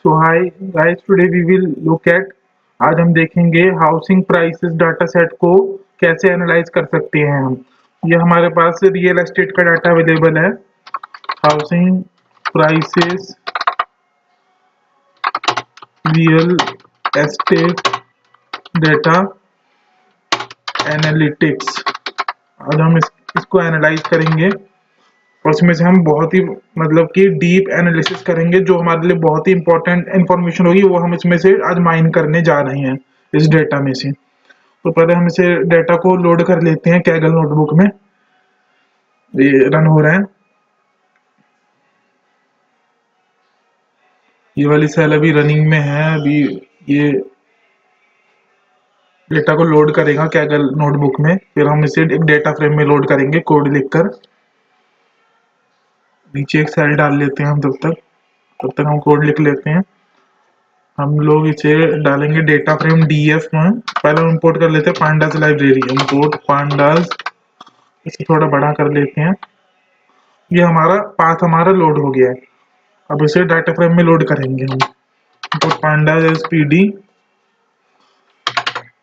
So hi guys, today we will look at. आज हम देखेंगे हाउसिंग प्राइसेस डाटा सेट को कैसे एनालाइज कर सकते हैं हम। ये हमारे पास रियल एस्टेट का डाटा अवेलेबल है। Housing prices real estate data analytics. आज हम इसको एनालाइज करेंगे और इसमें से हम बहुत ही मतलब कि डीप एनालिसिस करेंगे। जो हमारे लिए बहुत ही इंपॉर्टेंट इंफॉर्मेशन होगी वो हम इसमें से आज माइन करने जा रहे हैं इस डेटा में से। तो पहले हम इसे डेटा को लोड कर लेते हैं कैगल नोटबुक में। ये रन हो रहा है। ये वाली सेल अभी रनिंग में है। अभी ये डेटा को लोड करेगा कैगल नोटबुक में, फिर हम इसे एक डेटा फ्रेम में लोड करेंगे कोड लिखकर। नीचे एक सेल डाल लेते हैं हम। तब तक हम कोड लिख लेते हैं। हम लोग इसे डालेंगे डेटा फ्रेम डीएफ में। पहले हम इंपोर्ट कर लेते हैं पांडास लाइब्रेरी। इंपोर्ट पांडास, इसे थोड़ा बड़ा कर लेते हैं। ये हमारा पाथ हमारा लोड हो गया है। अब इसे डाटा फ्रेम में लोड करेंगे हम। Import pandas SPD.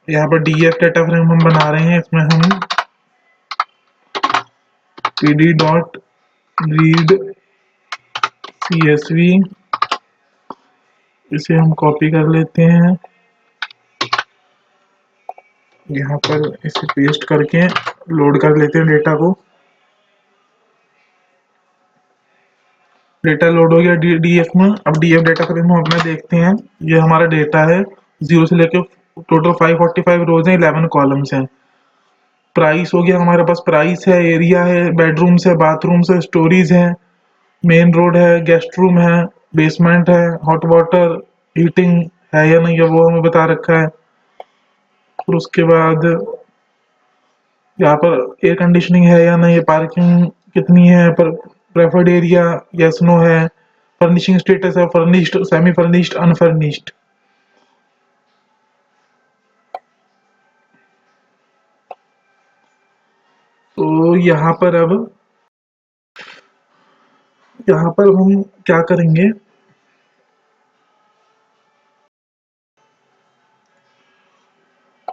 यहाँ पर डीएफ डाटा फ्रेम हम बना रहे हैं। इसमें हम पीडी डॉट रीड सीएसवी, इसे हम कॉपी कर लेते हैं। यहाँ पर इसे पेस्ट करके लोड कर लेते हैं डेटा को। डेटा लोड हो गया डीएफ में। अब डीएफ डेटा फ्रेम हम अपना देखते हैं। ये हमारा डेटा है। 0 से लेकर टोटल 545 रोज हैं, 11 कॉलम्स हैं। प्राइस हो गया हमारे पास। प्राइस है, एरिया है, बेडरूम्स है, बाथरूम्स है, स्टोरीज है, मेन रोड है, गेस्ट रूम है, बेसमेंट है, हॉट वाटर हीटिंग है या नहीं है वो हमें बता रखा है। और उसके बाद यहाँ पर एयर कंडीशनिंग है या नहीं, पार्किंग कितनी है, पर प्रेफर्ड एरिया यस नो है, फर्निशिंग स्टेटस है, फर्निश्ड, सेमी फर्निश्ड, अनफर्निश्ड। तो यहाँ पर हम क्या करेंगे,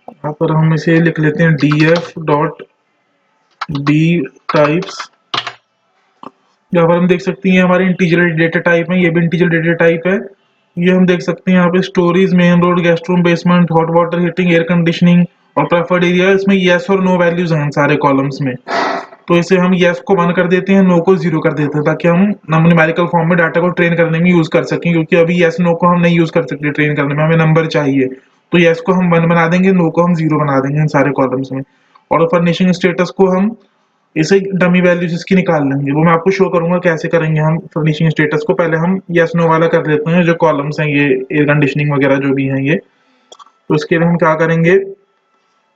यहाँ पर हम इसे लिख लेते हैं df डॉट डी टाइप्स। यहाँ पर हम देख सकते हैं हमारे इंटीजर डेटा टाइप है। ये भी इंटीजर डेटा टाइप है। ये हम देख सकते हैं यहाँ पे stories, main road, guest room, basement, hot water heating, air conditioning और प्रेफर्ड एरिया। इसमें यस और नो वैल्यूज हैं सारे कॉलम्स में। तो इसे हम यस को 1 कर देते हैं, नो को 0 कर देते हैं, ताकि हम न्यूमेरिकल फॉर्म में डाटा को ट्रेन करने में यूज कर सकें। क्योंकि अभी यस नो को हम नहीं यूज कर सकते ट्रेन करने में, हमें नंबर चाहिए। तो यस को हम 1 बना देंगे, नो को हम 0 बना देंगे इन सारे कॉलम्स में। और फर्निशिंग स्टेटस को हम इसे डमी वैल्यूज इसकी निकाल लेंगे। वो मैं आपको शो करूंगा कैसे करेंगे हम फर्निशिंग स्टेटस को। पहले हम यस नो वाला कर लेते हैं, जो कॉलम्स हैं ये एयर कंडीशनिंग वगैरह जो भी हैं ये। तो उसके लिए हम क्या करेंगे,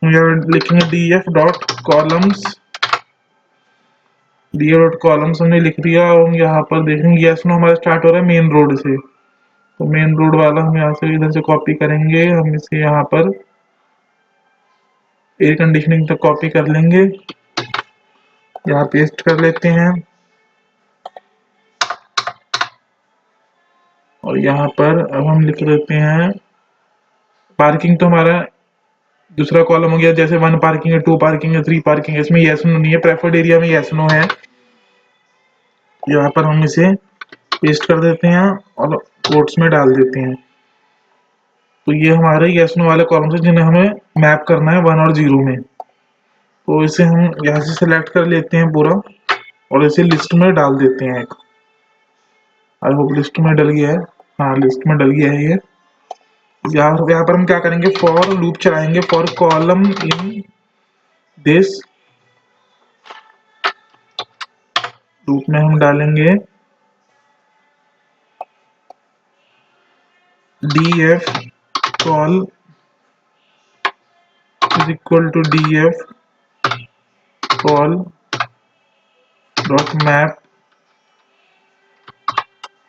लिखेंगे DF dot columns. DF dot columns हमने लिख दिया। और हम यहाँ पर देखेंगे यस नो हमारा स्टार्ट हो रहा है मेन रोड से। तो मेन रोड वाला हम यहाँ से इधर से कॉपी करेंगे। हम इसे यहाँ पर एयर कंडीशनिंग तक कॉपी कर लेंगे, यहाँ पेस्ट कर लेते हैं। और यहाँ पर अब हम लिख लेते हैं पार्किंग। तो हमारा दूसरा कॉलम हो गया, जैसे 1 पार्किंग है, 2 पार्किंग है, 3 पार्किंग है। इसमें यस नो नहीं है, प्रेफर्ड एरिया में यस नो है। यहाँ पर हम इसे पेस्ट कर देते हैं और कोट्स में डाल देते हैं। तो ये हमारे यस नो वाले कॉलम है जिन्हें हमें मैप करना है 1 और 0 में। तो इसे हम यहाँ से सिलेक्ट कर लेते हैं पूरा और इसे लिस्ट में डाल देते हैं। आई होप लिस्ट में डल गया है। हाँ, लिस्ट में डल गया है ये। यहाँ पर हम क्या करेंगे, फॉर लूप चलाएंगे for column in this. Loop में हम डालेंगे df call is equal to df call dot map।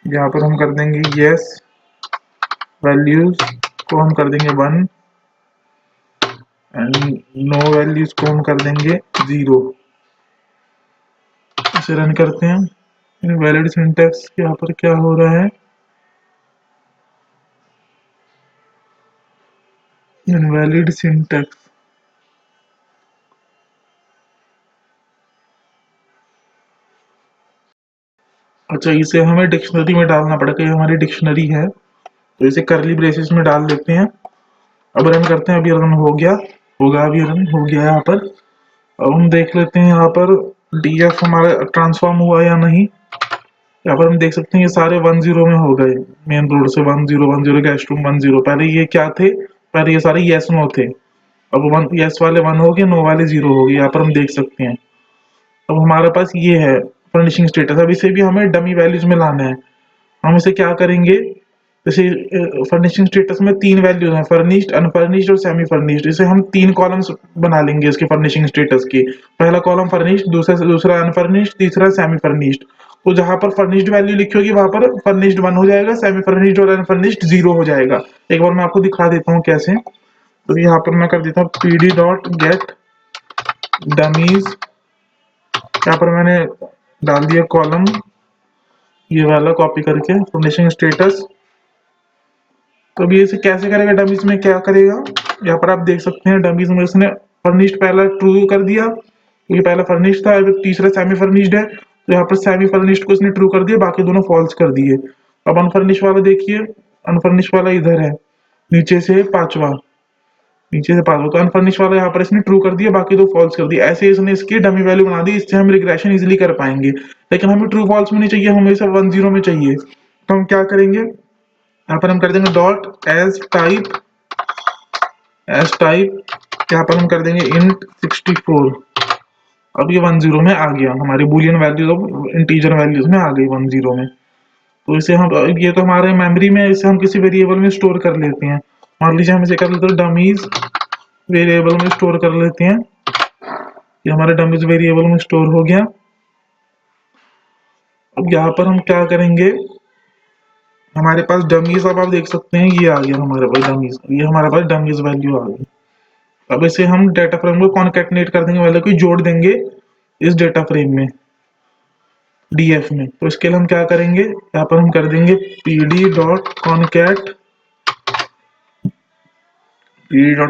यहाँ पर हम कर देंगे yes, वैल्यूज को हम कर देंगे 1 एंड नो वैल्यूज को हम कर देंगे 0। इसे रन करते हैं। वैलिड सिंटैक्स यहाँ पर क्या हो रहा है, इनवैलिड सिंटैक्स। अच्छा, इसे हमें डिक्शनरी में डालना पड़ेगा, ये हमारी डिक्शनरी है, तो इसे करली ब्रेसेस में डाल देते हैं। अब रन करते हैं, अभी रन हो गया होगा, अभी रन हो गया यहाँ पर। अब हम देख लेते हैं यहाँ पर डीएफ हमारा ट्रांसफॉर्म हुआ या नहीं। यहाँ पर हम देख सकते हैं ये सारे 10 में हो गए, मेन रोड से 10 गेस्ट रूम 10। पहले ये क्या थे, पहले ये सारे यस नो थे, अब वन यस वाले 1 हो गए, नो वाले 0 हो गए, यहाँ पर हम देख सकते हैं। अब हमारे पास ये है फर्निशिंग स्टेटस, अब इसे भी हमें डमी वैल्यूज में लाना है। हम इसे क्या करेंगे, जैसे फर्निशिंग स्टेटस में 3 वैल्यूज हैं, फर्निश्ड, अनफर्निश्ड और सेमी फर्निश्ड। इसे हम 3 कॉलम्स बना लेंगे इसके फर्निशिंग स्टेटस के। पहला कॉलम फर्निश्ड, दूसरा अनफर्निश्ड, तीसरा सेमी फर्निश्ड। तो जहां पर फर्निश्ड वैल्यू लिखी होगी वहां पर फर्निश्ड 1 हो जाएगा, सेमी फर्निश्ड और अनफर्निश्ड 0 हो जाएगा। एक बार मैं आपको दिखा देता हूँ कैसे। तो यहाँ पर मैं कर देता हूँ pd डॉट गेट डमीज, यहाँ पर मैंने डाल दिया कॉलम ये वाला कॉपी करके फर्निशिंग स्टेटस। तो अभी इसे कैसे करेगा, डमीज में क्या करेगा, यहाँ पर आप देख सकते हैं डमीज में इसने फर्निश्ड पहला ट्रू कर दिया, ये पहला फर्निश्ड था, अभी तीसरा सेमी फर्निश्ड है, तो यहाँ पर सेमी फर्निश्ड को इसने ट्रू कर दिया, बाकी दोनों फॉल्स कर दिए। अब अनफर्निश्ड वाला देखिए, अनफर्निश्ड वाला इधर है, नीचे से पांचवा, नीचे से पांचवा, तो अनफर्निश्ड वाला यहाँ पर इसने ट्रू कर दिया, बाकी दो फॉल्स कर दिया। ऐसे इसने इसकी डमी वैल्यू बना दी, इससे हम रिग्रेशन इजिली कर पाएंगे। लेकिन हमें ट्रू फॉल्स में नहीं चाहिए, हमें सिर्फ 10 में चाहिए। तो हम क्या करेंगे, यहाँ पर हम कर देंगे डॉट एज टाइप, यहाँ पर हम कर देंगे इंट 64। अब ये 10 में आ गया, हमारी बुलियन वैल्यूज अब इंटीजर वैल्यूज में आ गई 10 में। तो इसे हम, ये तो हमारे मेमोरी में, इसे हम किसी वेरिएबल में स्टोर कर लेते हैं। मान लीजिए हम इसे कर लेते हैं डमीज वेरिएबल में स्टोर कर लेते हैं, ये हमारे डमीज वेरिएबल में स्टोर हो गया। अब यहाँ पर हम क्या करेंगे, हमारे पास डमीज, अब आप देख सकते हैं ये आ गया हमारे पास डमीज, ये हमारे पास डमीज वैल्यू आ गई। अब इसे हम डेटा फ्रेम को कॉन्केटनेट कर देंगे, वाले को जोड़ देंगे इस डेटा फ्रेम में डीएफ में। तो इसके लिए हम क्या करेंगे, यहाँ पर हम कर देंगे पीडी डॉट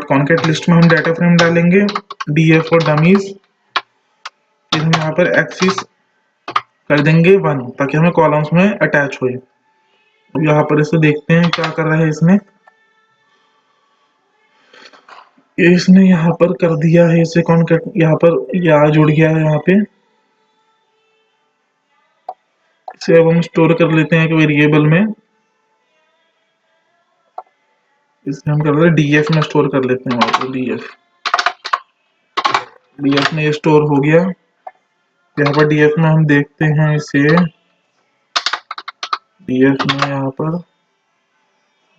कॉन्केट, लिस्ट में हम डेटा फ्रेम डालेंगे डीएफ और डमीज, फिर हम यहाँ पर एक्सिस कर देंगे 1 ताकि हमें कॉलम्स में अटैच हो। यहाँ पर इसे देखते हैं क्या कर रहा है इसने यहाँ पर कर दिया है इसे कॉन्केट, यहाँ पर या जुड़ गया है यहाँ पे। इसे अब हम स्टोर कर लेते हैं एक वेरिएबल में, इसे हम कर रहे हैं डीएफ में स्टोर कर लेते हैं, वहाँ पर डीएफ में ये स्टोर हो गया। यहाँ पर डीएफ में हम देखते हैं इसे, डीएफ में यहाँ पर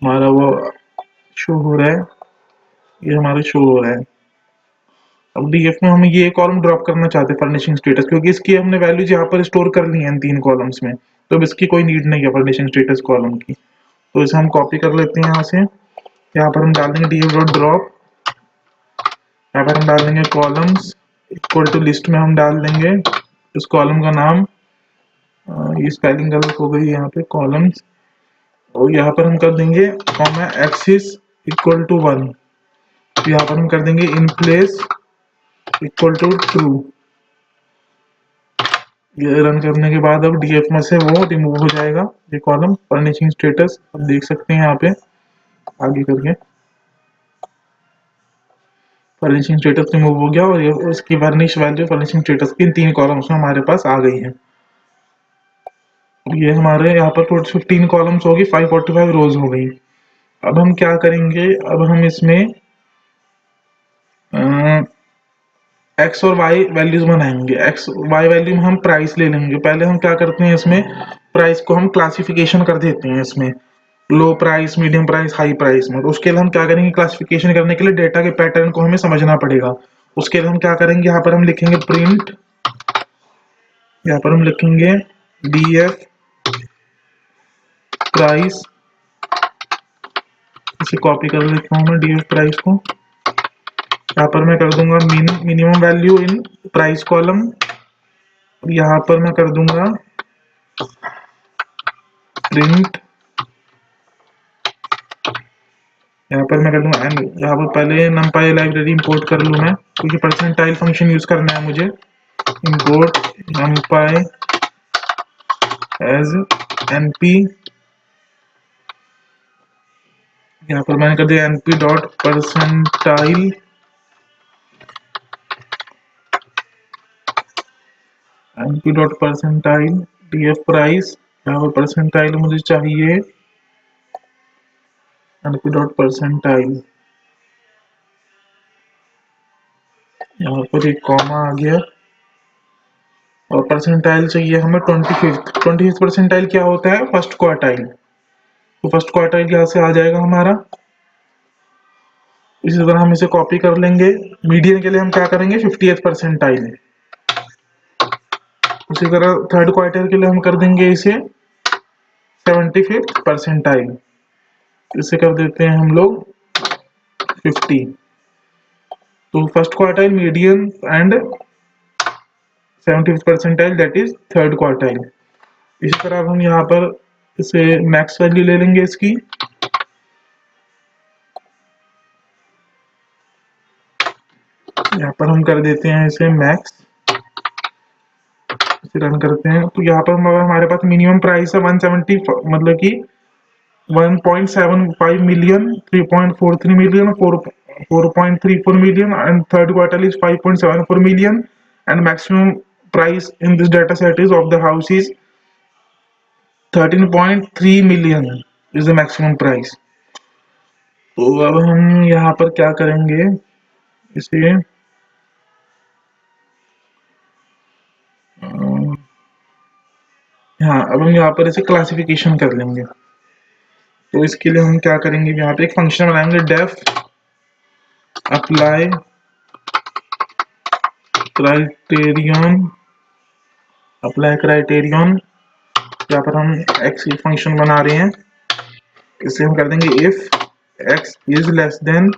हमारा वो शो हो रहा है, ये हमारे शो हो रहा है। अब डीएफ में हम ये कॉलम ड्रॉप करना चाहते हैं फर्निशिंग स्टेटस, क्योंकि इसकी हमने वैल्यूज यहाँ पर स्टोर कर ली है इन 3 कॉलम्स में, तो अब इसकी कोई नीड नहीं है फर्निशिंग स्टेटस कॉलम की। तो इसे हम कॉपी कर लेते हैं यहाँ से, यहाँ पर हम डाल देंगे डीएफ डॉट ड्रॉप, यहाँ पर हम डाल देंगे कॉलम्स इक्वल टू लिस्ट में हम डाल देंगे इस कॉलम का नाम, ये स्पेलिंग गलत हो गई यहाँ पे, कॉलम्स, और यहाँ पर हम कर देंगे कॉमा एक्सिस इक्वल टू 1, तो यहाँ पर हम कर देंगे in place equal to true. ये रन करने के बाद अब डीएफ में से वो रिमूव हो जाएगा, ये कॉलम फर्निशिंग स्टेटस, अब देख सकते हैं यहाँ पे आगे करके फर्निशिंग स्टेटस रिमूव हो गया, और ये उसकी वर्निश वैल्यू फर्निशिंग स्टेटस की इन 3 कॉलम्स में हमारे पास आ गई है। ये हमारे यहाँ पर 15 कॉलम्स होगी, 545 रोज हो गई। अब हम क्या करेंगे, अब हम इसमें एक्स और वाई वैल्यूज बनाएंगे। एक्स वाई वैल्यू में हम प्राइस ले लेंगे। पहले हम क्या करते हैं, इसमें प्राइस को हम क्लासिफिकेशन कर देते हैं, इसमें लो price, medium price, high price में। तो उसके लिए हम क्या करेंगे, क्लासिफिकेशन करने के लिए डेटा के पैटर्न को हमें समझना पड़ेगा। उसके लिए हम क्या करेंगे, यहाँ पर हम लिखेंगे प्रिंट, यहाँ पर हम लिखेंगे डीएफ प्राइस, इसे कॉपी कर लेता हूँ मैं डीएफ प्राइस को। यहाँ पर मैं कर दूंगा minimum value in price column, यहाँ पर मैं कर दूंगा प्रिंट यहाँ पर मैं कर दूंगा एंड यहाँ पर पहले numpy लाइब्रेरी इंपोर्ट कर लूँ मैं, क्योंकि परसेंटाइल फंक्शन यूज करना है मुझे। इंपोर्ट numpy एज np, यहाँ पर मैंने कर दिया np dot percentile, np dot percentile df price, यहाँ पर परसेंटाइल मुझे चाहिए np डॉट परसेंटाइल, यहाँ पर एक कॉमा आ गया, और परसेंटाइल चाहिए हमें 25th परसेंटाइल क्या होता है? First quartile. तो फर्स्ट क्वार्टाइल यहाँ से आ जाएगा हमारा। इसी तरह हम इसे कॉपी कर लेंगे। मीडियन के लिए हम क्या करेंगे? 50th percentile. उसी तरह थर्ड क्वार्टाइल के लिए हम कर देंगे इसे 75th परसेंटाइल। इसे कर देते हैं हम लोग 50। तो first quartile, median and 75th percentile, that is third quartile. इसी तरह अब हम यहाँ पर इसे मैक्स वैल्यू ले लेंगे इसकी। यहाँ पर हम कर देते हैं इसे मैक्स, इसे रन करते हैं। तो यहाँ पर हमारे पास मिनिमम प्राइस है 170, मतलब कि 1.75 million, 3.43 million, 4.34 million, and third quartile is 5.74 million, and maximum price in this data set is of the house is 13.3 million is the maximum price। तो अब हम यहाँ पर क्या करेंगे, इसे हाँ, अब हम यहाँ पर इसे क्लासिफिकेशन कर लेंगे। तो इसके लिए हम क्या करेंगे, यहाँ पे एक फंक्शन बनाएंगे def apply criterion, apply criterion. यहाँ पर हम एक्स फंक्शन बना रहे हैं, इसे हम कर देंगे if X is less than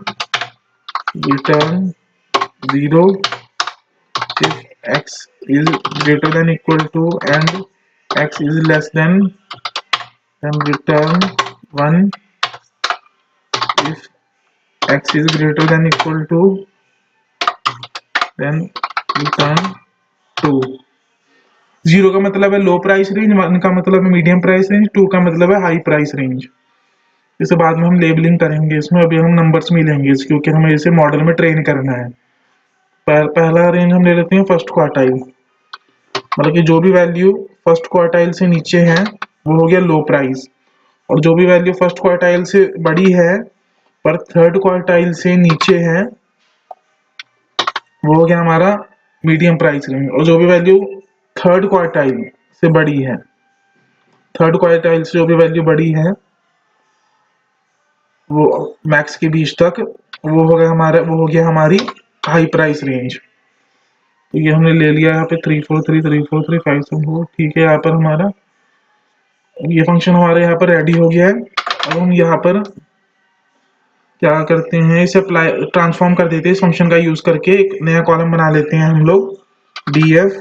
return 0, if X is greater than equal to and X is less than return 1, if x is greater than equal to then return 2। 0 का मतलब है लो प्राइस रेंज, 1 का मतलब है मीडियम प्राइस रेंज, 2 का मतलब है high price range. इसे बाद में हम लेबलिंग करेंगे इसमें, अभी हम नंबर्स मिलेंगे क्योंकि हमें इसे मॉडल में ट्रेन करना है। पहला रेंज हम ले लेते हैं फर्स्ट क्वार्टाइल, मतलब कि जो भी वैल्यू फर्स्ट क्वार्टाइल से नीचे है वो हो गया लो प्राइस, और जो भी वैल्यू फर्स्ट क्वार्टाइल से बड़ी है पर थर्ड क्वार्टाइल से नीचे है वो हो गया हमारा मीडियम प्राइस रेंज, और जो भी वैल्यू थर्ड क्वार्टाइल से बड़ी है, थर्ड क्वार्टाइल से जो भी वैल्यू बड़ी है वो मैक्स के बीच तक, वो हो गया हमारी हाई प्राइस रेंज। तो ये हमने ले लिया यहाँ पे 343 343 574, ठीक है। यहाँ पर हमारा ये फंक्शन हमारे यहाँ पर रेडी हो गया है। अब हम यहाँ पर क्या करते हैं, इसे अप्लाई ट्रांसफॉर्म कर देते हैं इस फंक्शन का यूज करके, एक नया कॉलम बना लेते हैं हम लोग df,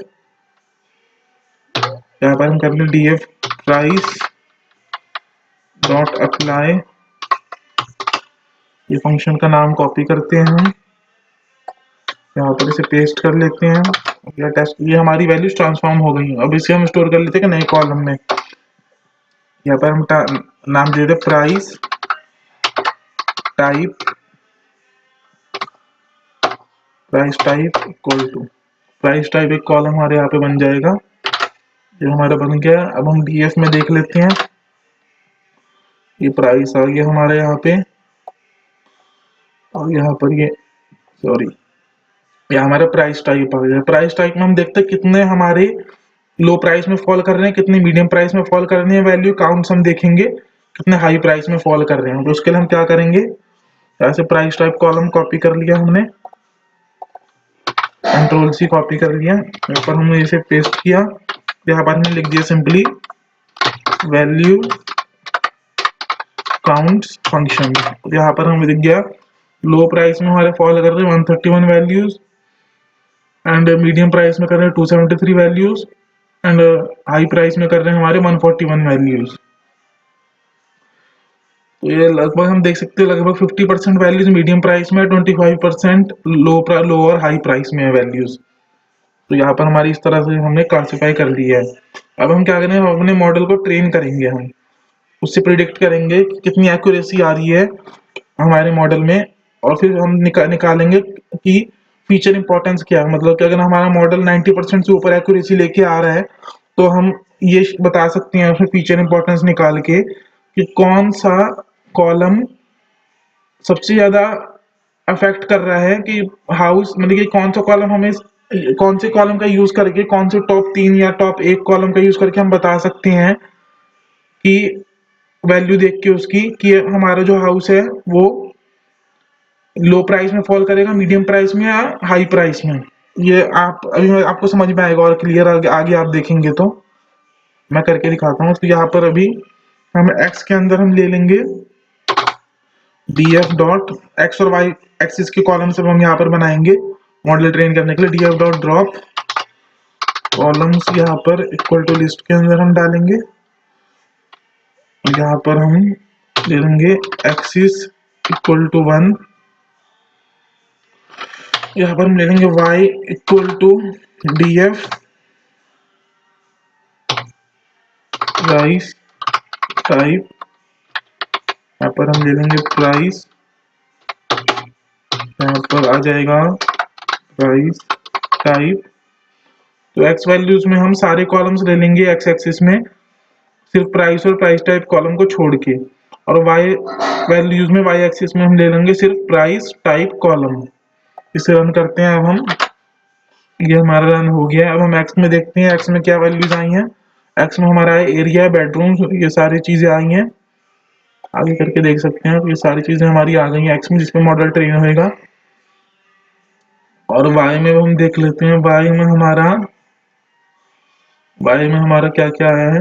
यहाँ पर हम कर लें df प्राइस डॉट अप्लाई, ये फंक्शन का नाम कॉपी करते हैं हम, यहाँ पर इसे पेस्ट कर लेते हैं। या टेस्ट, ये हमारी वैल्यूज ट्रांसफॉर्म हो गई। अब इसे हम स्टोर कर लेते हैं नए कॉलम में। यहाँ पर हम नाम दे दें price type, price type equal to, price type एक कॉलम हमारे यहाँ पे बन जाएगा, जो हमारा बन गया। अब हम डीएफ में देख लेते हैं, ये प्राइस आ गया हमारे यहाँ पे, और यहाँ पर ये सॉरी ये हमारा प्राइस टाइप आ गया। प्राइस टाइप में हम देखते हैं कितने हमारे लो प्राइस में फॉल कर रहे हैं, कितने मीडियम प्राइस में फॉल कर रहे हैं, वैल्यू काउंट्स हम देखेंगे कितने हाई प्राइस में फॉल कर रहे हैं। तो उसके लिए हम क्या करेंगे, ऐसे प्राइस टाइप कॉलम कॉपी कर लिया हमने, कंट्रोल सी कॉपी कर लिया, यहाँ पर हमने इसे पेस्ट किया, यहाँ पर हमने लिख दिया सिंपली वैल्यू काउंट्स फंक्शन। यहाँ पर हमें दिख गया लो प्राइस में हमारे फॉल कर रहे हैं 131 वैल्यूज, एंड मीडियम प्राइस में कर रहे हैं 273 वैल्यूज, एंड हाई प्राइस में कर रहे हैं हमारे 141 वैल्यूज। तो ये लगभग हम देख सकते हैं लगभग 50% वैल्यूज मीडियम प्राइस में, 25% लो और हाई प्राइस में है वैल्यूज। तो यहाँ पर हमारी इस तरह से हमने क्लासिफाई कर लिया है। अब हम क्या करें, हम अपने मॉडल को ट्रेन करेंगे, हम उससे प्रिडिक्ट करेंगे कि कितनी एक्यूरेसी आ रही है हमारे मॉडल में, और फिर हम निकालेंगे कि फीचर इंपॉर्टेंस क्या है। मतलब कि अगर हमारा मॉडल 90% से ऊपर एक्यूरेसी लेके आ रहा है तो हम ये बता सकते हैं उसमें फीचर इंपॉर्टेंस निकाल के कि कौन सा कॉलम सबसे ज्यादा अफेक्ट कर रहा है, कि हाउस मतलब कि कौन सा कॉलम हमें, कौन से कॉलम का यूज करके, कौन से टॉप 3 या टॉप 1 कॉलम का यूज करके हम बता सकते हैं कि वैल्यू देख के उसकी कि हमारा जो हाउस है वो लो प्राइस में फॉल करेगा, मीडियम प्राइस में या हाई प्राइस में। ये आप अभी आपको समझ में आएगा और क्लियर आगे आप देखेंगे तो मैं करके दिखाता हूँ। तो यहाँ पर अभी हम एक्स के अंदर हम ले लेंगे डी एफ डॉट एक्स और वाई एक्सिस के कॉलम से हम यहाँ पर बनाएंगे मॉडल ट्रेन करने के लिए। D F dot drop columns यहाँ पर इक्वल टू लिस्ट के अंदर हम डालेंगे। यहाँ पर हम ले लेंगे एक्सिस इक्वल टू 1, यहाँ पर हम ले लेंगे y equal to D F price type, यहाँ पर हम ले लेंगे प्राइस, यहाँ पर आ जाएगा प्राइस टाइप। तो एक्स वैल्यूज में हम सारे कॉलम्स ले लेंगे एक्स एक्सिस में, सिर्फ प्राइस और प्राइस टाइप कॉलम को छोड़ के, और वाई वैल्यूज में वाई एक्सिस में हम ले लेंगे सिर्फ प्राइस टाइप कॉलम। इसे रन करते हैं अब हम, ये हमारा रन हो गया। अब हम एक्स में देखते हैं एक्स में क्या वैल्यूज आई हैं। एक्स में हमारा एरिया, बेडरूम, ये सारी चीजें आई हैं। आगे करके देख सकते हैं ये सारी चीजें हमारी आ गई हैं एक्स में, जिसपे मॉडल ट्रेन होएगा। और वाई में हम देख लेते हैं, वाई में हमारा क्या क्या आया है।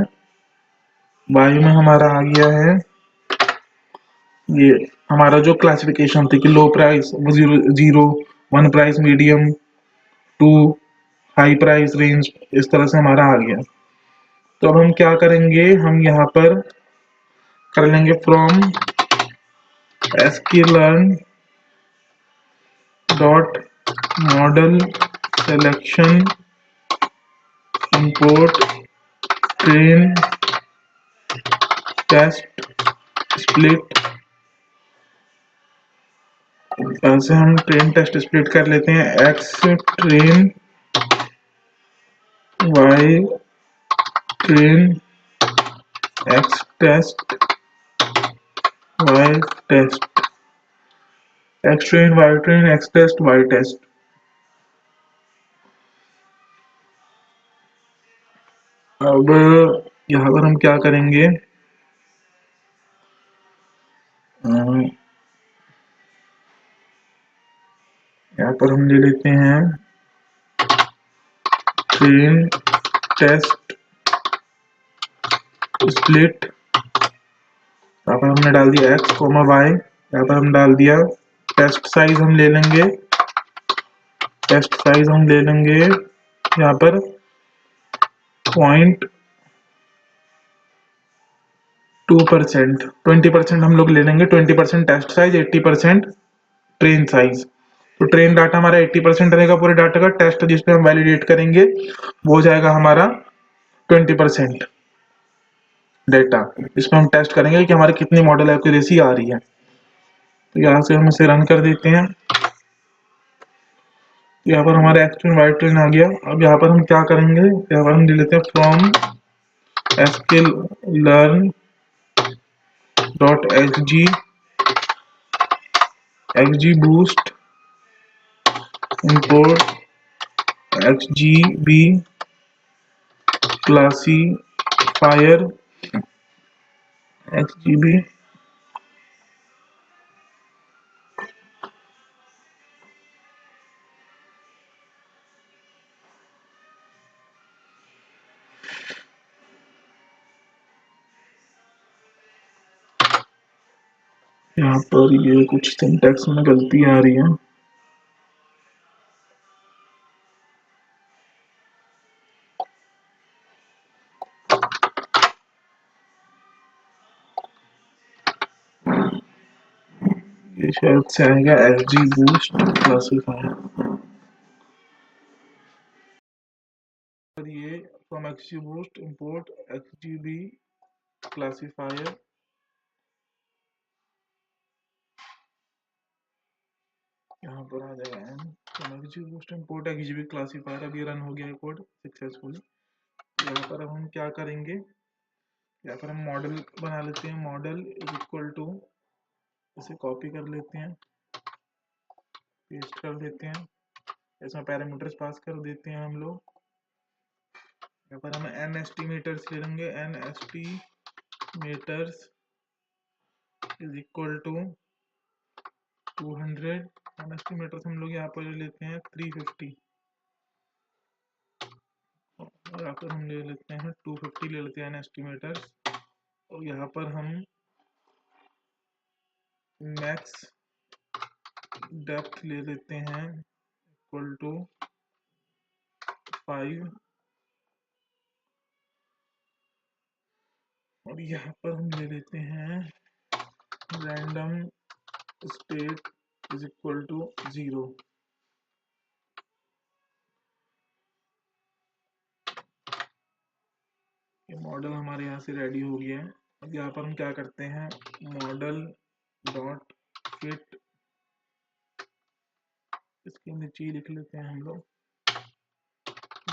वाई में हमारा आ गया है ये हमारा जो क्लासिफिकेशन थी कि low price, zero zero, one price, medium, two, high price range, इस तरह से हमारा आ गया। तो अब हम क्या करेंगे, हम यहाँ पर कर लेंगे from sklearn dot model selection import train test split. ऐसे हम ट्रेन टेस्ट स्प्लिट कर लेते हैं, X train, Y train, X test, Y test, X train, Y train, X test, Y test. अब यहाँ पर हम क्या करेंगे, यहाँ पर हम ले लेते हैं ट्रेन टेस्ट स्प्लिट, यहाँ पर हमने डाल दिया एक्स कोमा वाई, यहाँ पर हम डाल दिया टेस्ट साइज, हम ले लेंगे टेस्ट साइज हम ले लेंगे यहाँ पर 0.2%, 20% हम लोग ले लेंगे, 20% टेस्ट साइज, 80% ट्रेन साइज। तो ट्रेन डाटा हमारा 80% रहेगा पूरे डाटा का, टेस्ट जिसपे हम वैलिडेट करेंगे वो हो जाएगा हमारा 20% डेटा, इसमें हम टेस्ट करेंगे कि हमारी कितनी मॉडल एक्यूरेसी आ रही है। तो यहाँ से हम इसे रन कर देते हैं। यहाँ पर हमारा एक्स ट्रेन वाई ट्रेन आ गया। अब यहाँ पर हम क्या करेंगे, यहाँ पर हम ले लेते हैं from sklearn dot xgboost import xgb classifier xgb। यहाँ पर ये कुछ सिंटैक्स में गलती आ रही है। ये शायद से आएगा एसजी बूस्ट क्लासिफायर। और ये from XG boost import XGB classifier. यहाँ पर आ जाएगा एन from XG boost import XGB classifier. अभी रन हो गया है कोड सक्सेसफुली। यहाँ पर अब हम क्या करेंगे, यहाँ पर हम मॉडल बना लेते हैं। मॉडल इज इक्वल टू, इसे कॉपी कर लेते हैं, पेस्ट कर देते हैं, इसमें पैरामीटर्स पास कर देते हैं हम लोग। यहाँ पर हम एन एस्टिमेटर्स ले लेंगे। N estimators is equal to 200। N estimators हम लोग यहाँ पर ले लेते हैं 350, और यहाँ पर हम ले लेते हैं 250 ले लेते हैं एन एस्टिमेटर्स। और यहाँ पर हम मैक्स डेप्थ ले लेते हैं इक्वल टू 5। और यहाँ पर हम ले लेते हैं random state is equal to 0। ये मॉडल हमारे यहाँ से रेडी हो गया है। अब यहाँ पर हम क्या करते हैं, मॉडल डॉट फिट, इसके नीचे ही लिख लेते हैं हम लोग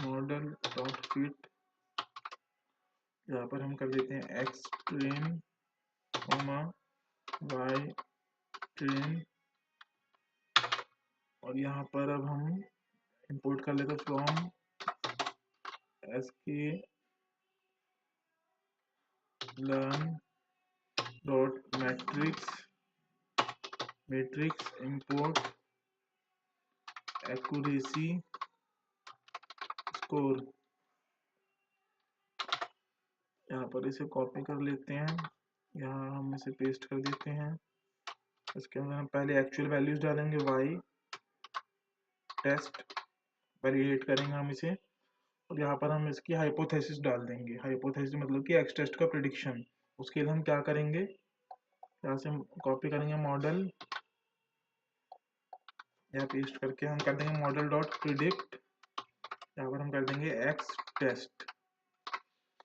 मॉडल डॉट फिट। यहाँ पर हम कर देते हैं एक्स ट्रेन वाई ट्रेन। और यहाँ पर अब हम इंपोर्ट कर लेते हैं from SK learn dot metrics import accuracy score. यहाँ पर इसे कॉपी कर लेते हैं, यहाँ हम इसे पेस्ट कर देते हैं। इसके अंदर हम पहले एक्चुअल वैल्यूज डालेंगे, वाई टेस्ट वैलिडेट करेंगे हम इसे। और यहाँ पर हम इसकी हाइपोथेसिस डाल देंगे। हाइपोथेसिस मतलब कि एक्स टेस्ट का प्रिडिक्शन। उसके लिए हम क्या करेंगे, यहाँ से हम कॉपी करेंगे मॉडल, यहाँ पेस्ट करके हम कर देंगे मॉडल डॉट प्रिडिक्ट। यहाँ पर हम कर देंगे एक्स टेस्ट,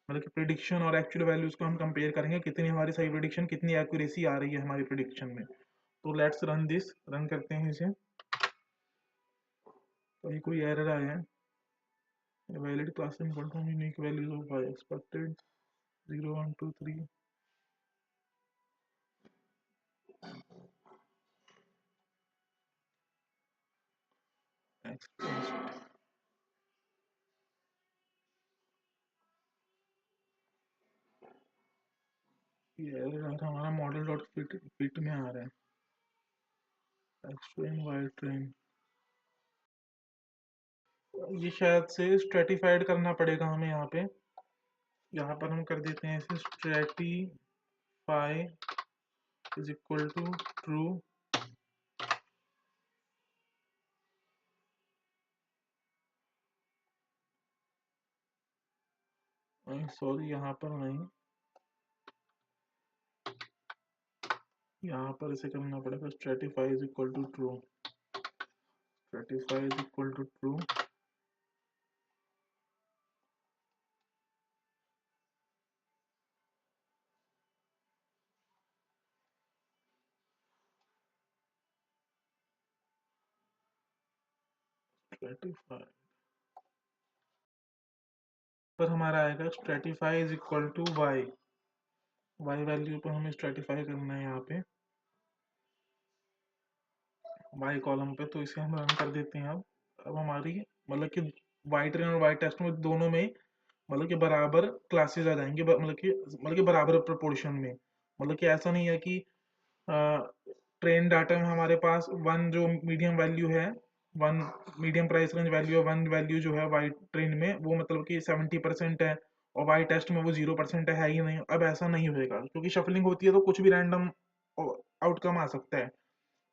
मतलब कि प्रिडिक्शन और एक्चुअल वैल्यूज को हम कंपेयर करेंगे, कितनी हमारी सही प्रिडिक्शन, कितनी एक्यूरेसी आ रही है हमारी प्रिडिक्शन में। तो लेट्स रन दिस, रन करते हैं इसे। तो ये कोई एरर आया है, valid class unique values of y expected 0 1 2 3। ये एरर आ रहा है, हमारा मॉडल डॉट फिट में आ रहा है एक्स ट्रेन वाई ट्रेन। ये शायद से स्ट्रेटिफाइड करना पड़ेगा हमें यहाँ पे। यहाँ पर हम कर देते हैं इसे stratify is equal to true. Sorry, यहाँ पर नहीं, यहाँ पर इसे करना पड़ेगा stratify is equal to true. Stratify is equal to true. Stratify पर हमारा आएगा stratify is equal to Y. Y value पर हमें स्ट्रेटिफाई करना है यहाँ पे वाई कॉलम पे। तो इसे हम रन कर देते हैं। अब हमारी मतलब कि वाई ट्रेन और वाई टेस्ट में दोनों में मतलब कि बराबर क्लासेस आ जाएंगे, मतलब कि बराबर प्रोपोर्शन में। मतलब कि ऐसा नहीं है कि ट्रेन डाटा में हमारे पास वन जो मीडियम वैल्यू है, one medium price range value है, वन वैल्यू जो है वाई ट्रेन में वो मतलब कि 70% है, और वाई टेस्ट में वो 0% है ही नहीं। अब ऐसा नहीं होएगा, क्योंकि शफलिंग होती है तो कुछ भी रैंडम आउटकम आ सकता है।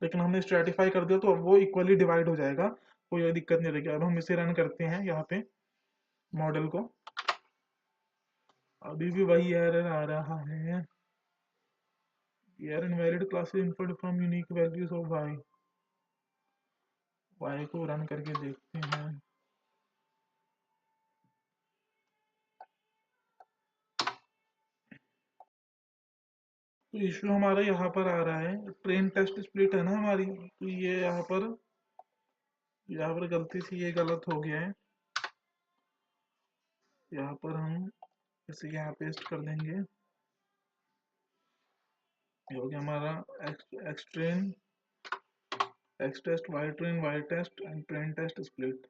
लेकिन हमने स्ट्रेटिफाई कर दिया तो वो इक्वली डिवाइड हो जाएगा, कोई दिक्कत नहीं रहेगी। अब हम इसे रन करते हैं यहाँ पे मॉडल को, अभी भी वही एरर आ रहा है। यार invalid classes input from unique values of Y को रन करके देखते हैं। तो इशू हमारा यहाँ पर आ रहा है, ट्रेन टेस्ट स्प्लिट है ना हमारी, तो ये यहाँ पर गलती से ये गलत हो गया है। यहाँ पर हम इसे यहाँ पेस्ट कर देंगे। ये हो गया हमारा X train X test Y test and train test split.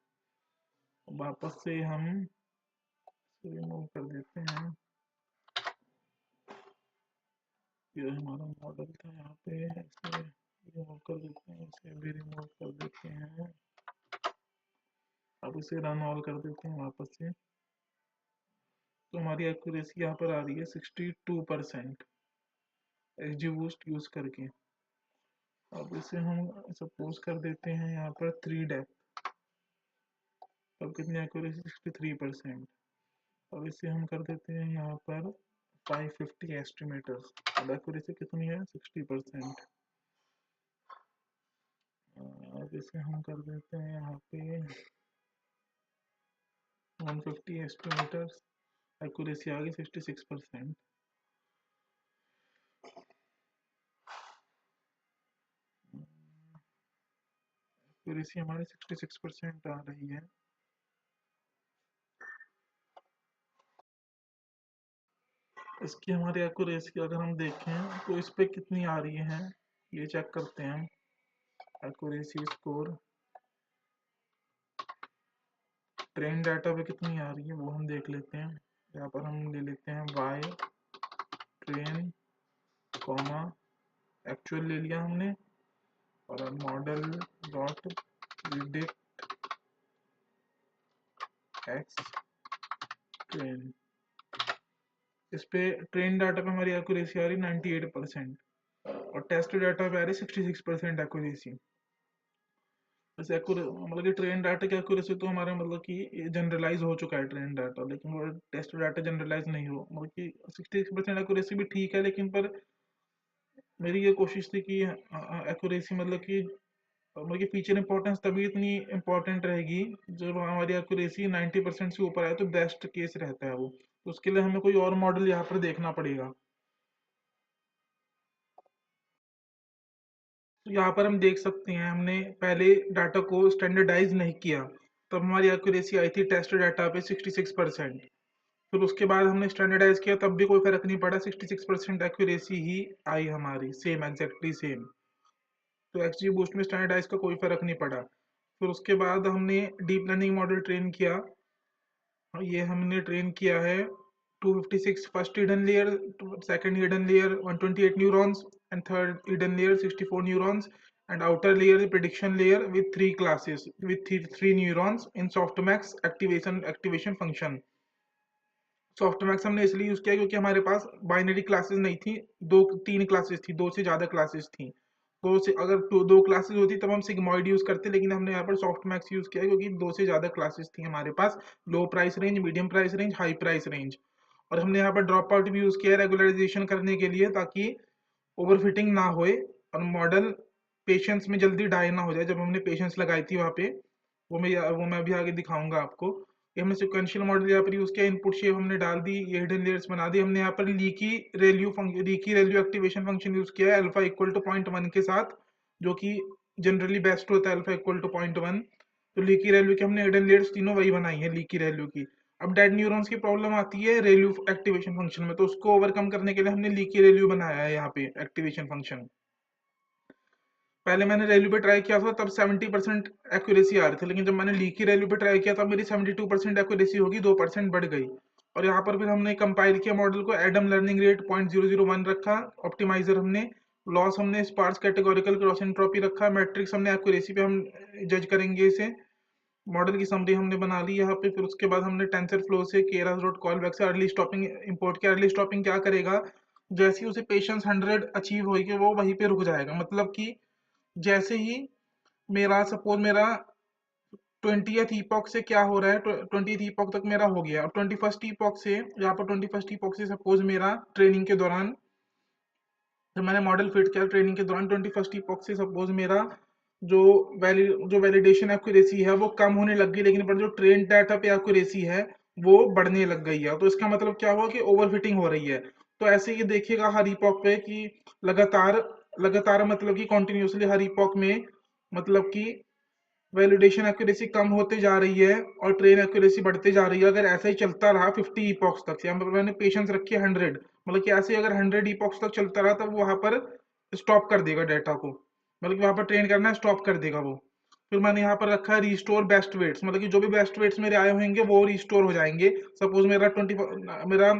वापस से हम रिमूव कर देते हैं। ये हमारा मॉडल था, यहाँ पे इसे रिमूव कर देते हैं, इसे भी रिमूव कर देते हैं। अब इसे रन ऑल कर देते हैं वापस से। तो हमारी एक्यूरेसी यहाँ पर आ रही है 62% XGBoost यूज करके। अब इसे हम सपोज कर देते हैं यहाँ पर 3 डेप्थ। अब कितनी एक्यूरेसी 63%। अब इसे हम कर देते हैं यहाँ पर 550 एस्टिमेटर्स। अब एक्यूरेसी कितनी है 60%। अब इसे हम कर देते हैं यहाँ पे 150 एस्टिमेटर्स, एक्यूरेसी आ गई 66%। एक्यूरेसी हमारी 66% आ रही है। इसकी हमारी एक्यूरेसी अगर हम देखें तो इस पे कितनी आ रही है, ये चेक करते हैं। एक्यूरेसी स्कोर ट्रेन डाटा पे कितनी आ रही है वो हम देख लेते हैं। यहाँ पर हम ले लेते हैं वाई ट्रेन कॉमा एक्चुअल ले लिया हमने, और model dot predict x train. इस पे ट्रेन डाटा पे हमारी एक्यूरेसी आ रही 98% और टेस्ट डाटा पे आ रही 66% एक्यूरेसी। वैसे मतलब कि ट्रेन डाटा की एक्यूरेसी तो हमारा मतलब कि जनरलाइज हो चुका है ट्रेन डाटा, लेकिन वो टेस्ट डाटा जनरलाइज नहीं हो, मतलब कि 66% एक्यूरेसी भी ठीक है, लेकिन पर मेरी ये कोशिश थी कि एक्यूरेसी मतलब कि फीचर इंपॉर्टेंस तभी इतनी इंपॉर्टेंट रहेगी जब हमारी एक्यूरेसी 90% से ऊपर आए, तो बेस्ट केस रहता है वो। तो उसके लिए हमें कोई और मॉडल यहाँ पर देखना पड़ेगा। तो यहाँ पर हम देख सकते हैं, हमने पहले डाटा को स्टैंडर्डाइज नहीं किया, तब हमारी एक्यूरेसी आई थी टेस्ट डाटा पे 66%। फिर उसके बाद हमने स्टैंडर्डाइज किया, तब भी कोई फर्क नहीं पड़ा, 66% एक्यूरेसी ही आई हमारी, सेम एग्जैक्टली सेम। तो एक्सजी बूस्ट में स्टैंडर्डाइज का कोई फर्क नहीं पड़ा। फिर उसके बाद हमने डीप लर्निंग मॉडल ट्रेन किया। ये हमने ट्रेन किया है 256 first hidden layer, second hidden layer 128 neurons and third hidden layer 64 neurons and outer layer prediction layer with 3 classes with 3 neurons in softmax activation function. Softmax हमने इसलिए use किया क्योंकि हमारे पास बाइनरी क्लासेस नहीं थी, दो तीन क्लासेस थी, दो से ज्यादा क्लासेस थी। दो से अगर दो क्लासेस होती तब हम सिग्मॉइड यूज करते, लेकिन हमने यहाँ पर सॉफ्टमैक्स यूज किया क्योंकि दो से ज्यादा क्लासेस थी हमारे पास, low price range, medium price range, high price range. और हमने यहाँ पर ड्रॉप आउट भी यूज किया रेगुलराइजेशन करने के लिए, ताकि ओवरफिटिंग ना होए और मॉडल पेशेंस में जल्दी डाई ना हो जाए। जब हमने पेशेंस लगाई थी वहाँ पे, वो मैं अभी आगे दिखाऊंगा आपको। ये हमने सिक्वेंशियल मॉडल यहाँ पर यूज किया, इनपुट शेप हमने डाल दी, ये हिडन लेयर्स बना दी। हमने यहाँ पर leaky ReLU activation function use किया है अल्फा इक्वल टू 0.1 के साथ, जो कि जनरली बेस्ट होता है अल्फा इक्वल टू 0.1। तो लीकी रेल्यू की हमने हिडन लेयर्स तीनों वही बनाई है लीकी रेल्यू की। अब डेड न्यूरॉन्स की प्रॉब्लम आती है रेल्यू एक्टिवेशन फंक्शन में, तो उसको ओवरकम करने के लिए हमने लीकी रेल्यू बनाया है यहाँ पे एक्टिवेशन फंक्शन। पहले मैंने रेल्यू पे ट्राई किया था तब 70% एक्यूरेसी आ रही थी, लेकिन जब मैंने लीकी रेल्यू पे ट्राई किया तब मेरी 72% एक्यूरेसी होगी, 2% बढ़ गई। और यहाँ पर फिर हमने कंपाइल किया मॉडल को, एडम लर्निंग रेट 0.001 रखा, ऑप्टिमाइजर हमने, लॉस हमने स्पार्स कैटेगोरिकल क्रॉस एंट्रोपी रखा, मैट्रिक्स हमने एक्यूरेसी पे हम जज करेंगे इसे। मॉडल की समरी हमने बना ली यहाँ पे। फिर उसके बाद हमने टेंसर फ्लो से केरास डॉट कॉलबैक से अर्ली स्टॉपिंग इंपोर्ट किया। अर्ली स्टॉपिंग क्या करेगा, जैसे ही उसे पेशेंस 100 अचीव होगी वो वहीं पे रुक जाएगा। मतलब कि जैसे ही मेरा 20th ईपॉक से क्या हो रहा है, 20th ईपॉक तक मेरा हो गया, अब 21st ईपॉक से, यहाँ पर 21st ईपॉक से सपोज मेरा ट्रेनिंग के दौरान जब मैंने मॉडल फिट किया ट्रेनिंग के दौरान 21st ईपॉक से सपोज मेरा जो जो वैलिडेशन एक्यूरेसी है वो कम होने लग गई, लेकिन पर जो ट्रेन डाटा पे एक्यूरेसी है वो बढ़ने लग गई है। तो इसका मतलब क्या हुआ कि ओवरफिटिंग हो रही है। तो ऐसे ये देखिएगा हर ईपॉक पे कि लगातार लगातार मतलब कि कॉन्टिन्यूसली हर ईपॉक में मतलब कि वैलिडेशन एक्यूरेसी कम होते जा रही है और ट्रेन एक्यूरेसी बढ़ते जा रही है। अगर ऐसा ही चलता रहा 50 ईपॉक्स तक, या मतलब मैंने पेशेंस रखी है 100, मतलब कि ऐसे ही अगर 100 ईपॉक्स तक चलता रहा तब वहां पर स्टॉप कर देगा डाटा को, मतलब कि वहां पर ट्रेन करना स्टॉप कर देगा वो। फिर मैंने यहाँ पर रखा है रिस्टोर बेस्ट वेट्स, मतलब कि जो भी बेस्ट वेट्स मेरे आए होंगे वो रिस्टोर हो जाएंगे। सपोज मेरा 20 मेरा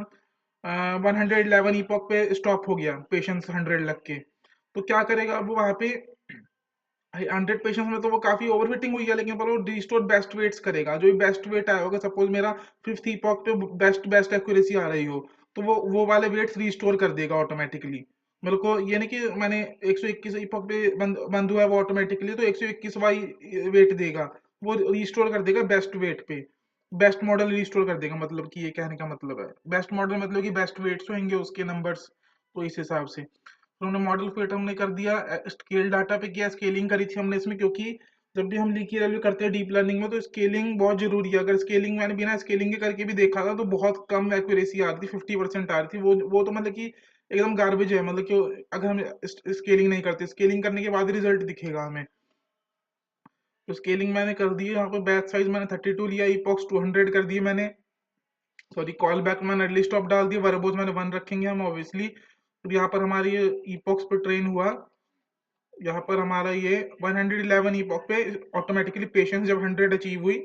111 ईपॉक पे स्टॉप हो गया पेशेंस 100 लग के, तो क्या करेगा अब वहां पे 100 पेशेंट्स में तो वो काफी ओवरफिटिंग हुई है, लेकिन पर वो रिस्टोर बेस्ट वेट्स करेगा। जो भी बेस्ट वेट आया होगा, सपोज मेरा 5th इपॉक पे बेस्ट बेस्ट एक्यूरेसी आ रही हो, तो वो वाले वेट्स रिस्टोर कर देगा ऑटोमेटिकली। मेरे को ये नहीं कि मैंने 121 इपॉक पे बंद हुआ है वो ऑटोमेटिकली तो 121 वाई वेट देगा, वो रिस्टोर कर देगा बेस्ट वेट पे। बेस्ट मॉडल रिस्टोर कर देगा, मतलब कि ये कहने का मतलब है बेस्ट मॉडल मतलब कि बेस्ट वेट्स होंगे उसके नंबर्स, तो इस हिसाब से। तो हमने मॉडल फिट हमने कर दिया, स्केल डाटा पे किया, स्केलिंग करी थी हमने इसमें, क्योंकि जब भी हम लीकी वैल्यू करते हैं डीप लर्निंग में तो स्केलिंग बहुत जरूरी है। अगर स्केलिंग मैंने बिना स्केलिंग के करके भी देखा था तो बहुत कम एक्यूरेसी आ रही थी, 50% आ रही थी। वो तो मतलब कि एकदम गार्बेज है, मतलब कि अगर हम स्केलिंग नहीं करते, स्केलिंग करने के बाद रिजल्ट दिखेगा हमें। तो स्केलिंग मैंने कर दी है। यहाँ पे बैच साइज मैंने 32 लिया, इपॉक्स 200 कर दिए मैंने। सॉरी, कॉल बैक मैंने अर्ली स्टॉप डाल दिया, वर्बोज मैंने 1 रखेंगे हम ऑब्वियसली। तो यहाँ पर हमारी इपॉक्स पे ट्रेन हुआ, यहाँ पर हमारा ये 111 इपॉक पे ऑटोमेटिकली पेशेंस जब 100 अचीव हुई,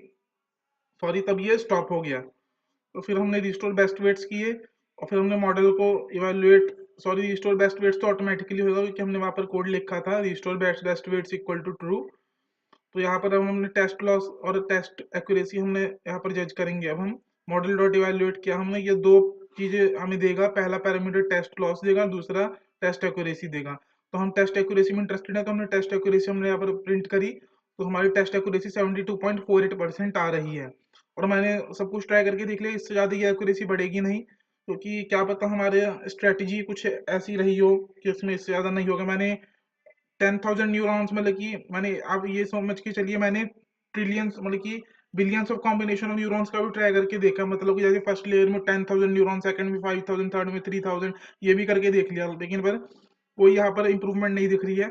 सॉरी, तब ये स्टॉप हो गया। तो फिर हमने रिस्टोर बेस्ट वेट्स किए और फिर हमने मॉडल को evaluate, sorry, restore best weights तो ऑटोमेटिकली होगा क्योंकि हमने वहां पर कोड लिखा था restore best best weights equal to true. तो यहाँ पर अब हमने टेस्ट लॉस और टेस्ट एक्यूरेसी हमने यहाँ पर जज करेंगे। अब हम मॉडल डॉट इवेलुएट किया हमने, ये दो चीजें हमें देगा, पहला पैरामीटर टेस्ट लॉस देगा, दूसरा टेस्ट एक्यूरेसी देगा। तो हम टेस्ट एक्यूरेसी में इंटरेस्टेड है, तो हमने टेस्ट एक्यूरेसी हमने यहाँ पर प्रिंट करी। तो हमारी टेस्ट एक्यूरेसी 72.48% आ रही है। और मैंने सब कुछ ट्राई करके देख लिया, इससे ज्यादा ये एक्यूरेसी बढ़ेगी नहीं, क्योंकि क्या पता हमारे स्ट्रेटजी कुछ ऐसी रही हो कि उसमें इससे ज्यादा नहीं होगा। मैंने 10,000 न्यूरॉन्स मतलब कि मैंने, आप ये समझ के चलिए, मैंने ट्रिलियंस मतलब कि billions of combination of neurons का भी ट्राई करके देखा। मतलब कि जैसे फर्स्ट लेयर में 10,000 न्यूरॉन, सेकंड में 5,000, थर्ड में 3,000, ये भी करके देख लिया, लेकिन पर कोई यहाँ पर इंप्रूवमेंट नहीं दिख रही है।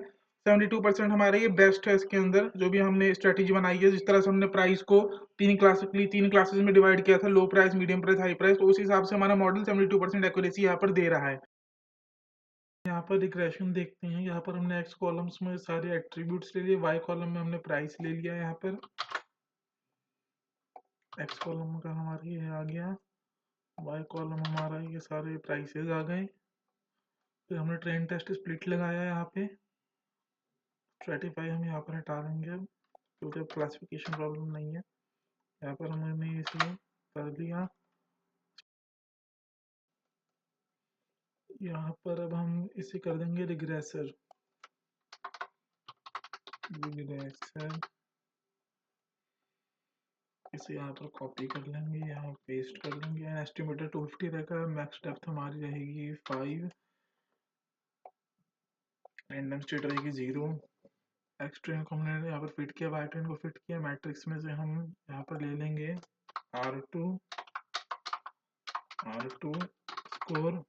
72% हमारा ये बेस्ट है इसके अंदर, जो भी हमने स्ट्रेटेजी बनाई है। जिस तरह से हमने प्राइस को तीन क्लासेस में डिवाइड किया था, लो price, medium price, high price, तो उस हिसाब से हमारा मॉडल 72% एक्यूरेसी यहाँ पर दे रहा है। यहाँ पर रिग्रेशन देखते हैं। यहाँ पर हमने एक्स कॉलम्स में सारे एट्रीब्यूट्स ले लिए, वाई कॉलम में हमने प्राइस ले लिया। यहाँ पर एक्स कॉलम का हमारा ये आ गया, वाई कॉलम हमारा ये सारे प्राइसेस आ गए। फिर हमने ट्रेन टेस्ट स्प्लिट लगाया यहाँ पे, स्ट्रेटिफाई हम यहाँ पर हटा देंगे अब, क्योंकि क्लासिफिकेशन प्रॉब्लम नहीं है। यहाँ पर हमने इसे कर दिया। यहाँ पर अब हम इसे कर देंगे रिग्रेसर, रिग्रेसर इसे यहाँ पर कॉपी कर लेंगे, यहाँ पेस्ट कर लेंगे। एस्टिमेटेड 250 रहेगा, मैक्स डेप्थ हमारी रहेगी 5, रैंडम स्टेट रहेगी 0। एक्स ट्रेन को हमने यहाँ पर फिट किया, वाई ट्रेन को फिट किया। मैट्रिक्स में से हम यहाँ पर ले लेंगे R2 स्कोर,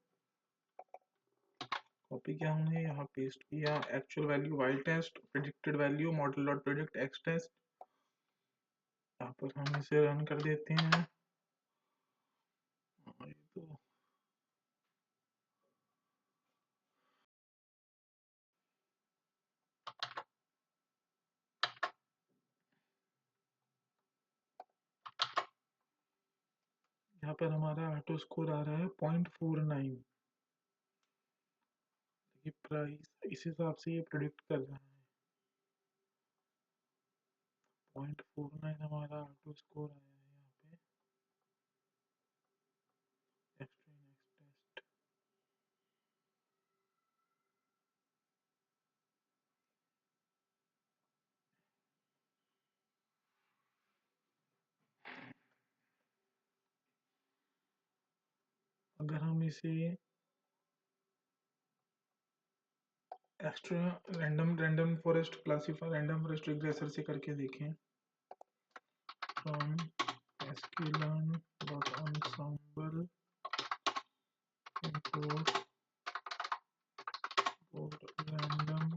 कॉपी किया हमने, यहाँ पेस्ट किया। Actual value Y test, predicted value model dot predict X test. यहाँ पर हम इसे रन कर देते हैं। तो यहाँ पर हमारा ऑटो स्कोर आ रहा है 0.49। ये प्राइस इस हिसाब से ये प्रिडिक्ट कर रहा है। 0.49 हमारा ऑटो स्कोर आया है यहाँ पे। एक्सट्रीम एक्स टेस्ट, अगर हम इसे extra random forest classifier random forest regressor से करके देखें। From sklearn dot ensemble import random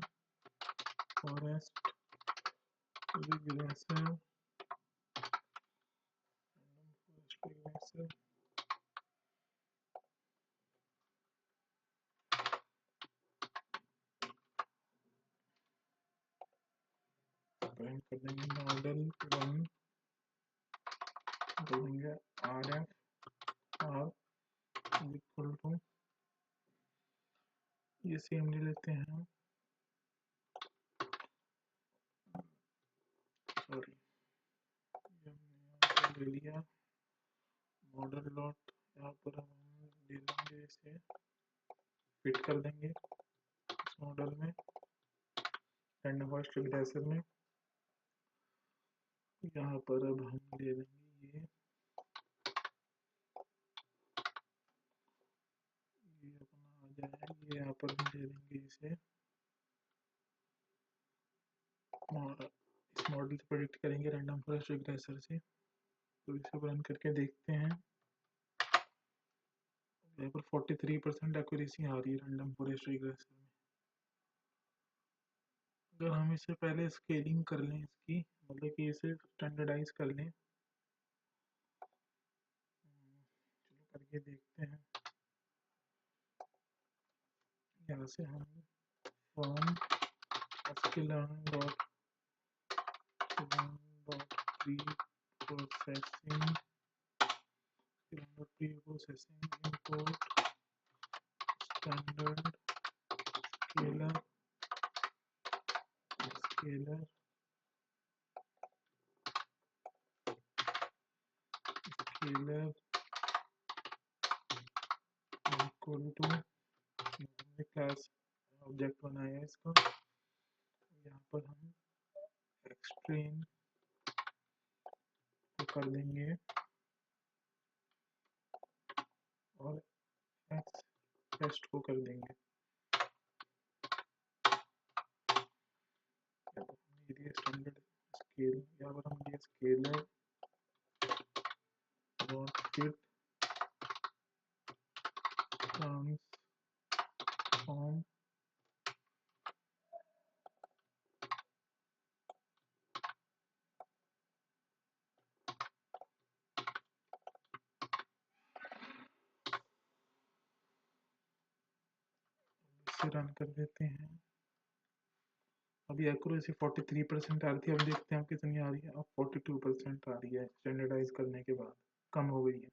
forest regressor print कर देंगे मॉडल वन देंगे rf r इक्वल टू ये सेम ले लेते हैं, सॉरी ये हमने ले लिया मॉडल डॉट, यहाँ पर हम ले लेंगे इसे फिट कर देंगे इस मॉडल में रैंडम फॉरेस्ट रिग्रेसर में। यहाँ पर अब हम ले लेंगे ये अपना आ जाए, ये यहाँ पर हम ले लेंगे इसे और इस मॉडल से प्रेडिक्ट करेंगे रैंडम फॉरेस्ट रिग्रेसर से। तो इसे रन करके देखते हैं, यहाँ पर 43% एक्यूरेसी आ रही है रैंडम फॉरेस्ट रिग्रेसर में। अगर हम इसे पहले स्केलिंग कर लें इसकी, मतलब कि इसे स्टैंडर्डाइज कर लें, चलो करके देखते हैं। यहाँ से हम from sklearn dot preprocessing import standard scaler scaler scaler equal to, हमने क्लास ऑब्जेक्ट बनाया है इसका, यहाँ पर हम एक्सट्रेन को कर देंगे और एक्स टेस्ट को कर देंगे। हमने दिया स्टैंडर्ड स्केल, यहाँ पर हम दिया स्केलर डॉट फिट ट्रांसफॉर्म से रन कर देते हैं। अभी एक्यूरेसी 43% आ रही थी, अब देखते हैं कितनी आ रही है। अब 42% आ रही है स्टैंडर्डाइज करने के बाद, कम हो गई है।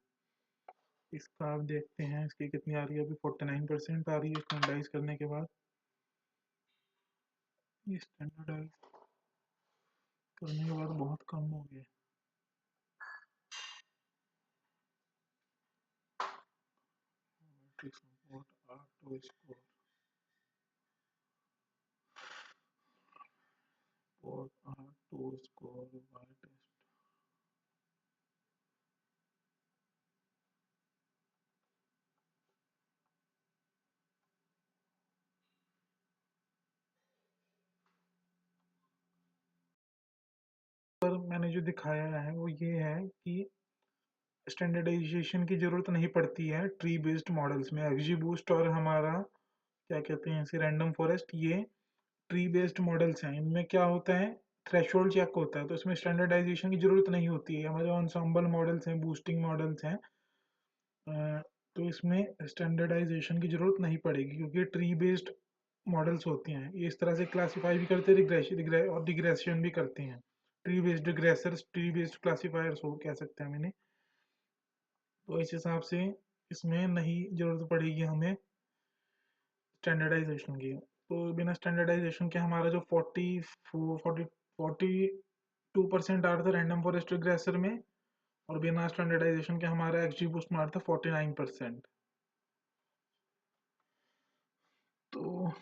इसका आप देखते हैं इसकी कितनी आ रही है, अभी 49% आ रही है स्टैंडर्डाइज करने के बाद। ये स्टैंडर्डाइज करने के बाद बहुत कम हो गया। Metrics import R2 score R2 score by test. पर मैंने जो दिखाया है वो ये है कि स्टैंडर्डाइजेशन की जरूरत नहीं पड़ती है ट्री बेस्ड मॉडल्स में। XGBoost और हमारा क्या कहते हैं इसे रैंडम फॉरेस्ट, ये ट्री बेस्ड मॉडल्स हैं। इनमें क्या होता है, थ्रेशोल्ड चेक होता है, तो इसमें स्टैंडर्डाइजेशन की जरूरत नहीं होती है। हमारे ensemble मॉडल्स हैं, बूस्टिंग मॉडल्स हैं, तो इसमें स्टैंडर्डाइजेशन की जरूरत नहीं पड़ेगी क्योंकि ट्री बेस्ड मॉडल्स होते हैं। ये इस तरह से क्लासीफाई भी करते हैं और डिग्रेशन भी करते हैं। Tree based regressors, tree based classifiers हो कह सकते हैं हम इन्हें। तो इस हिसाब से इसमें नहीं जरूरत पड़ेगी हमें स्टैंडर्डाइजेशन की। तो बिना स्टैंडर्डाइजेशन के हमारा जो 42% आ रहा था रैंडम फॉरेस्ट रिग्रेसर में, और बिना स्टैंडर्डाइजेशन के हमारा XGBoost में आ रहा था 49%। तो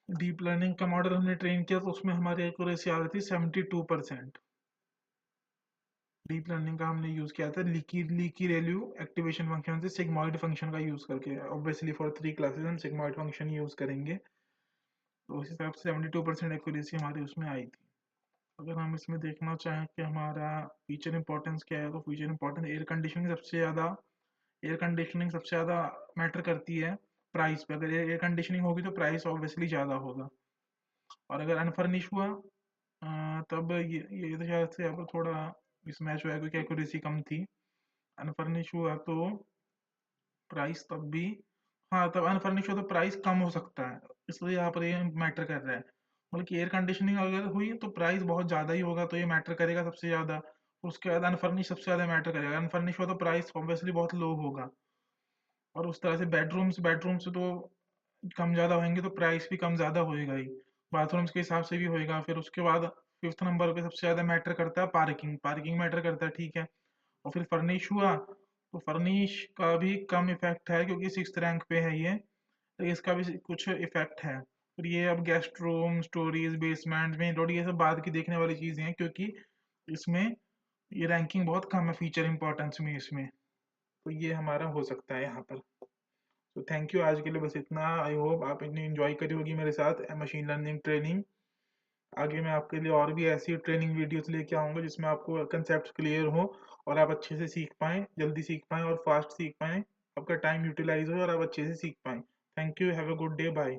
डीप लर्निंग का मॉडल हमने ट्रेन किया तो उसमें हमारी एक्यूरेसी आ रही थी 72%। डीप लर्निंग का हमने यूज किया था लीकी रेल्यू एक्टिवेशन फंक्शन से सिग्मॉइड फंक्शन का यूज करके। ऑब्वियसली फॉर 3 क्लासेस हम सिग्मॉइड फंक्शन यूज करेंगे। तो उस हिसाब से 72% एक्यूरेसी हमारी उसमें आई थी। अगर हम इसमें देखना चाहें कि हमारा फीचर इंपॉर्टेंस क्या है, तो फीचर इंपॉर्टेंस एयर कंडीशनिंग सबसे ज़्यादा मैटर करती है प्राइस पे। अगर एयर कंडीशनिंग होगी तो प्राइस ऑब्वियसली ज़्यादा होगा। और अगर अनफर्निश हुआ तब ये तो शायद से यहाँ पर थोड़ा मिसमैच हुआ है क्योंकि एक्यूरेसी कम थी। अनफर्निश हुआ तो प्राइस तब भी, हाँ तब अनफर्निश हो तो प्राइस कम हो सकता है, इसलिए यहाँ पर ये मैटर कर रहा है। मतलब कि एयर कंडीशनिंग अगर हुई तो प्राइस बहुत ज़्यादा ही होगा, तो ये मैटर करेगा सबसे ज़्यादा। उसके बाद अनफर्निश सबसे ज़्यादा मैटर करेगा, अनफर्निश हो तो प्राइस ऑब्वियसली बहुत लो होगा। और उस तरह से बेडरूम्स तो कम ज़्यादा होंगे तो प्राइस भी कम ज़्यादा होएगा ही, बाथरूम्स के हिसाब से भी होएगा। फिर उसके बाद फिफ्थ नंबर पे सबसे ज़्यादा मैटर करता है पार्किंग, पार्किंग मैटर करता है, ठीक है। और फिर फर्निश हुआ तो फर्निश का भी कम इफेक्ट है क्योंकि सिक्स रैंक पे है ये, तो इसका भी कुछ इफेक्ट है। फिर ये अब guest room, stories, basement, main road, ये सब बाद की देखने वाली चीजें हैं क्योंकि इसमें ये रैंकिंग बहुत कम है फीचर इंपॉर्टेंस में इसमें। तो ये हमारा हो सकता है यहाँ पर। तो थैंक यू, आज के लिए बस इतना। आई होप आप इतनी एंजॉय करी होगी मेरे साथ मशीन लर्निंग ट्रेनिंग। आगे मैं आपके लिए और भी ऐसी ट्रेनिंग वीडियोस लेके आऊंगा जिसमें आपको कंसेप्ट क्लियर हो और आप अच्छे से सीख पाएं, जल्दी सीख पाएं और फास्ट सीख पाएं, आपका टाइम यूटिलाइज हो और आप अच्छे से सीख पाएं। Thank you, have a good day, bye.